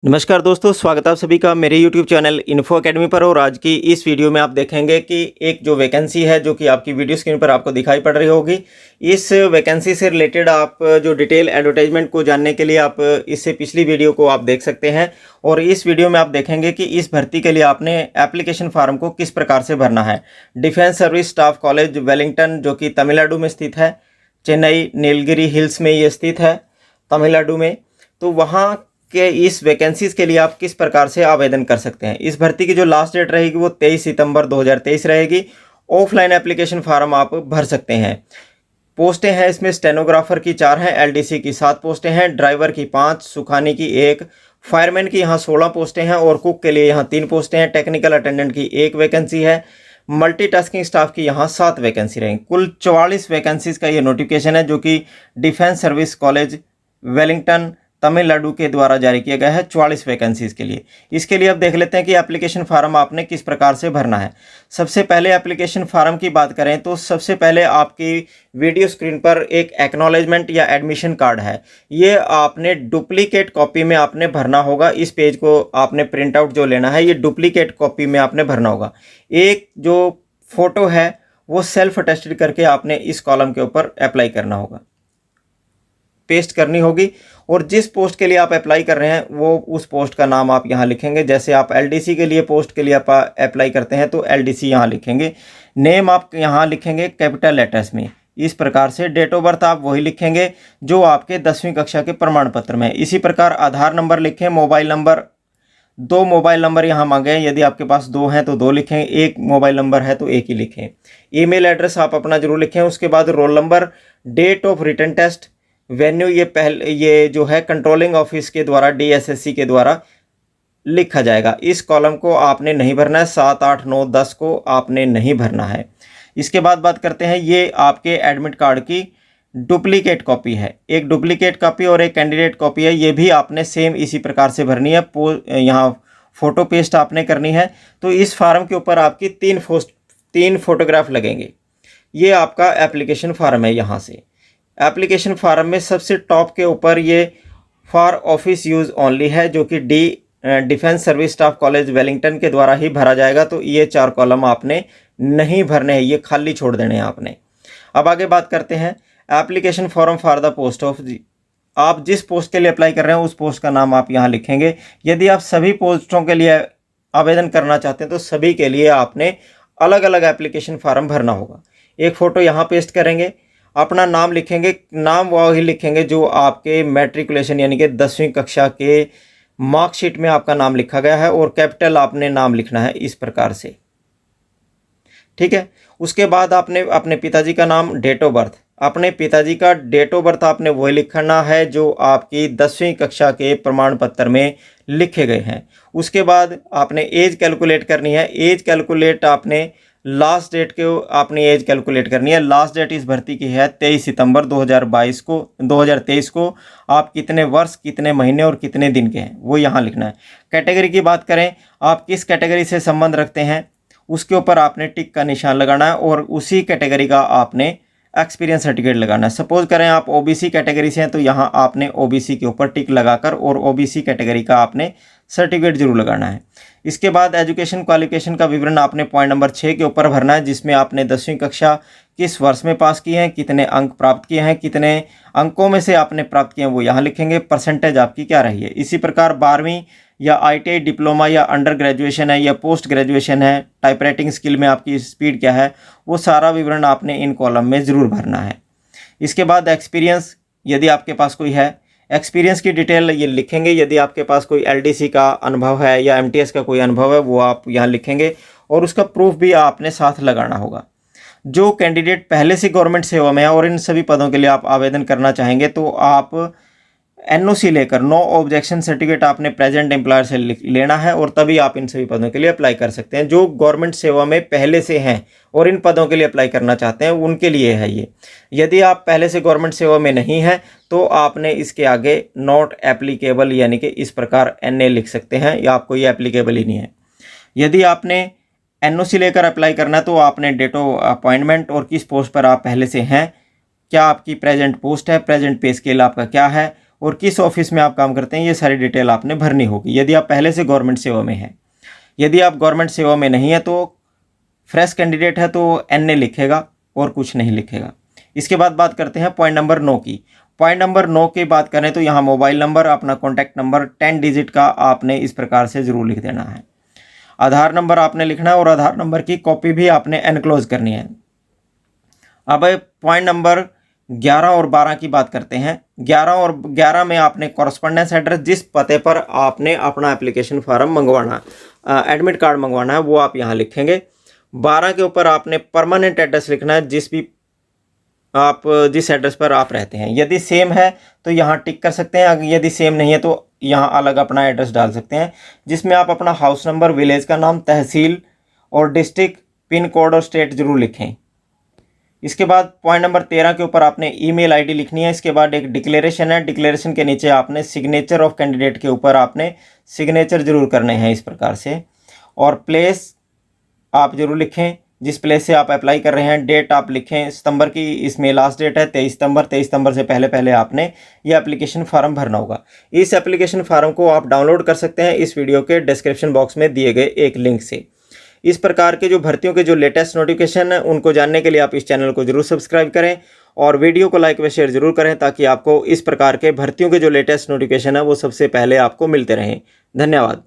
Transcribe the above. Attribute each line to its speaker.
Speaker 1: नमस्कार दोस्तों, स्वागत है आप सभी का मेरे YouTube चैनल इन्फो अकेडमी पर। और आज की इस वीडियो में आप देखेंगे कि एक जो वैकेंसी है जो कि आपकी वीडियो स्क्रीन पर आपको दिखाई पड़ रही होगी, इस वैकेंसी से रिलेटेड आप जो डिटेल एडवर्टाइजमेंट को जानने के लिए आप इससे पिछली वीडियो को आप देख सकते हैं। और इस वीडियो में आप देखेंगे कि इस भर्ती के लिए आपने एप्लीकेशन फॉर्म को किस प्रकार से भरना है। Defence service staff college Wellington, जो कि तमिलनाडु में स्थित है, चेन्नई नीलगिरी हिल्स में ये स्थित है तमिलनाडु में। तो वहाँ कि इस वैकेंसीज़ के लिए आप किस प्रकार से आवेदन कर सकते हैं। इस भर्ती की जो लास्ट डेट रहेगी वो 23 सितंबर 2023 रहेगी। ऑफलाइन एप्लीकेशन फार्म आप भर सकते हैं। पोस्टें हैं इसमें स्टेनोग्राफर की 4 हैं, एलडीसी की 7 पोस्टें हैं, ड्राइवर की 5, सुखानी की 1, फायरमैन की यहाँ 16 पोस्टें हैं और कुक के लिए यहाँ 3 पोस्टें हैं। टेक्निकल अटेंडेंट की 1 वैकेंसी है। मल्टीटास्किंग स्टाफ की यहाँ 7 वैकेंसी रहेंगी। कुल 44 वैकेंसीज़ का ये नोटिफिकेशन है जो कि defence service college Wellington Tamil Nadu के द्वारा जारी किया गया है 44 वैकेंसीज़ के लिए। इसके लिए अब देख लेते हैं कि एप्लीकेशन फार्म आपने किस प्रकार से भरना है। सबसे पहले एप्लीकेशन फार्म की बात करें तो सबसे पहले आपकी वीडियो स्क्रीन पर एक एक्नॉलेजमेंट या एडमिशन कार्ड है। ये आपने डुप्लीकेट कॉपी में आपने भरना होगा। इस पेज को आपने प्रिंट आउट जो लेना है, ये डुप्लीकेट कॉपी में आपने भरना होगा। एक जो फोटो है वो सेल्फ अटेस्टेड करके आपने इस कॉलम के ऊपर अप्लाई करना होगा, पेस्ट करनी होगी। और जिस पोस्ट के लिए आप अप्लाई कर रहे हैं वो उस पोस्ट का नाम आप यहाँ लिखेंगे। जैसे आप एलडीसी के लिए पोस्ट के लिए आप अप्लाई करते हैं तो एलडीसी यहाँ लिखेंगे। नेम आप यहाँ लिखेंगे कैपिटल लेटर्स में। इस प्रकार से डेट ऑफ बर्थ आप वही लिखेंगे जो आपके 10वीं कक्षा के प्रमाण पत्र में है। इसी प्रकार आधार नंबर लिखें। मोबाइल नंबर, 2 मोबाइल नंबर यहाँ मांगे हैं, यदि आपके पास 2 हैं तो 2 लिखें, 1 मोबाइल नंबर है तो 1 ही लिखें। ईमेल एड्रेस आप अपना जरूर लिखें। उसके बाद roll number, date of written test, venue ये जो है कंट्रोलिंग ऑफिस के द्वारा डीएसएससी के द्वारा लिखा जाएगा। इस कॉलम को आपने नहीं भरना है। 7, 8, 9, 10 को आपने नहीं भरना है। इसके बाद बात करते हैं, ये आपके एडमिट कार्ड की डुप्लीकेट कॉपी है। एक डुप्लीकेट कॉपी और एक कैंडिडेट कॉपी है, ये भी आपने सेम इसी प्रकार से भरनी है। यहाँ फ़ोटो पेस्ट आपने करनी है। तो इस फार्म के ऊपर आपकी 3 फोटोग्राफ लगेंगे। ये आपका एप्लीकेशन फार्म है। यहाँ से एप्लीकेशन फार्म में सबसे टॉप के ऊपर ये फॉर ऑफिस यूज़ ओनली है, जो कि defence service staff college Wellington के द्वारा ही भरा जाएगा। तो ये 4 कॉलम आपने नहीं भरने हैं, ये खाली छोड़ देने हैं आपने। अब आगे बात करते हैं application form for the post of. आप जिस पोस्ट के लिए अप्लाई कर रहे हैं उस पोस्ट का नाम आप यहाँ लिखेंगे। यदि आप सभी पोस्टों के लिए आवेदन करना चाहते हैं तो सभी के लिए आपने अलग अलग एप्लीकेशन फार्म भरना होगा। एक फ़ोटो यहाँ पेस्ट करेंगे, अपना नाम लिखेंगे। नाम वही लिखेंगे जो आपके मैट्रिकुलेशन यानी कि 10वीं कक्षा के मार्कशीट में आपका नाम लिखा गया है, और कैपिटल आपने नाम लिखना है इस प्रकार से, ठीक है। उसके बाद आपने अपने पिताजी का नाम, डेट ऑफ बर्थ, अपने पिताजी का डेट ऑफ बर्थ आपने वही लिखना है जो आपकी 10वीं कक्षा के प्रमाण पत्र में लिखे गए हैं। उसके बाद आपने एज कैलकुलेट करनी है। एज कैलकुलेट आपने लास्ट डेट के अपनी एज कैलकुलेट करनी है। लास्ट डेट इस भर्ती की है 23 सितंबर 2023 को। आप कितने वर्ष, कितने महीने और कितने दिन के हैं वो यहाँ लिखना है। कैटेगरी की बात करें, आप किस कैटेगरी से संबंध रखते हैं उसके ऊपर आपने टिक का निशान लगाना है, और उसी कैटेगरी का आपने एक्सपीरियंस सर्टिफिकेट लगाना है। सपोज करें आप ओबीसी कैटेगरी से हैं तो यहाँ आपने ओबीसी के ऊपर टिक लगाकर और ओबीसी कैटेगरी का आपने सर्टिफिकेट जरूर लगाना है। इसके बाद एजुकेशन क्वालिफिकेशन का विवरण आपने पॉइंट नंबर 6 के ऊपर भरना है, जिसमें आपने 10वीं कक्षा किस वर्ष में पास किए हैं, कितने अंक प्राप्त किए हैं, कितने अंकों में से आपने प्राप्त किए हैं वो यहाँ लिखेंगे। परसेंटेज आपकी क्या रही है। इसी प्रकार 12वीं या आईटीआई डिप्लोमा या अंडर ग्रेजुएशन है या पोस्ट ग्रेजुएशन है, टाइपराइटिंग स्किल में आपकी स्पीड क्या है, वो सारा विवरण आपने इन कॉलम में ज़रूर भरना है। इसके बाद एक्सपीरियंस, यदि आपके पास कोई है, एक्सपीरियंस की डिटेल ये लिखेंगे। यदि आपके पास कोई एलडीसी का अनुभव है या एमटीएस का कोई अनुभव है वो आप यहाँ लिखेंगे, और उसका प्रूफ भी आपने साथ लगाना होगा। जो कैंडिडेट पहले से गवर्नमेंट सेवा में है और इन सभी पदों के लिए आप आवेदन करना चाहेंगे तो आप एनओसी लेकर, नो ऑब्जेक्शन सर्टिफिकेट आपने प्रेजेंट एम्प्लॉयर से लेना है, और तभी आप इन सभी पदों के लिए अप्लाई कर सकते हैं। जो गवर्नमेंट सेवा में पहले से हैं और इन पदों के लिए अप्लाई करना चाहते हैं उनके लिए है ये। यदि आप पहले से गवर्नमेंट सेवा में नहीं हैं तो आपने इसके आगे नॉट एप्लीकेबल यानी कि इस प्रकार NA लिख सकते हैं, या आपको ये एप्लीकेबल ही नहीं है। यदि आपने एनओसी लेकर अप्लाई करना है तो आपने डेट ऑफ अपॉइंटमेंट और किस पोस्ट पर आप पहले से हैं, क्या आपकी प्रेजेंट पोस्ट है, प्रेजेंट पे स्केल आपका क्या है, और किस ऑफिस में आप काम करते हैं, ये सारी डिटेल आपने भरनी होगी यदि आप पहले से गवर्नमेंट सेवा में हैं। यदि आप गवर्नमेंट सेवा में नहीं है तो फ्रेश कैंडिडेट है तो NA लिखेगा और कुछ नहीं लिखेगा। इसके बाद बात करते हैं पॉइंट नंबर 9 की। पॉइंट नंबर 9 की बात करें तो यहाँ मोबाइल नंबर, अपना कॉन्टैक्ट नंबर 10 डिजिट का आपने इस प्रकार से ज़रूर लिख देना है। आधार नंबर आपने लिखना है और आधार नंबर की कॉपी भी आपने एनक्लोज करनी है। अब पॉइंट नंबर 11 और 12 की बात करते हैं। 11 में आपने कॉरस्पॉन्डेंस एड्रेस, जिस पते पर आपने अपना एप्लीकेशन फॉर्म मंगवाना, एडमिट कार्ड मंगवाना है, वो आप यहाँ लिखेंगे। 12 के ऊपर आपने परमानेंट एड्रेस लिखना है, जिस एड्रेस पर आप रहते हैं। यदि सेम है तो यहाँ टिक कर सकते हैं, यदि सेम नहीं है तो यहाँ अलग अपना एड्रेस डाल सकते हैं, जिसमें आप अपना हाउस नंबर, विलेज का नाम, तहसील और डिस्ट्रिक्ट, पिन कोड और स्टेट जरूर लिखें। इसके बाद पॉइंट नंबर 13 के ऊपर आपने ईमेल आईडी लिखनी है। इसके बाद एक डिक्लेरेशन है, डिक्लेरेशन के नीचे आपने सिग्नेचर ऑफ कैंडिडेट के ऊपर आपने सिग्नेचर जरूर करने हैं इस प्रकार से। और प्लेस आप जरूर लिखें जिस प्लेस से आप अप्लाई कर रहे हैं। डेट आप लिखें सितंबर की, इसमें लास्ट डेट है 23 सितंबर। 23 सितंबर से पहले आपने ये एप्लीकेशन फॉर्म भरना होगा। इस एप्लीकेशन फॉर्म को आप डाउनलोड कर सकते हैं इस वीडियो के डिस्क्रिप्शन बॉक्स में दिए गए एक लिंक से। इस प्रकार के जो भर्तियों के जो लेटेस्ट नोटिफिकेशन है उनको जानने के लिए आप इस चैनल को जरूर सब्सक्राइब करें और वीडियो को लाइक व शेयर जरूर करें, ताकि आपको इस प्रकार के भर्तियों के जो लेटेस्ट नोटिफिकेशन है वो सबसे पहले आपको मिलते रहें। धन्यवाद।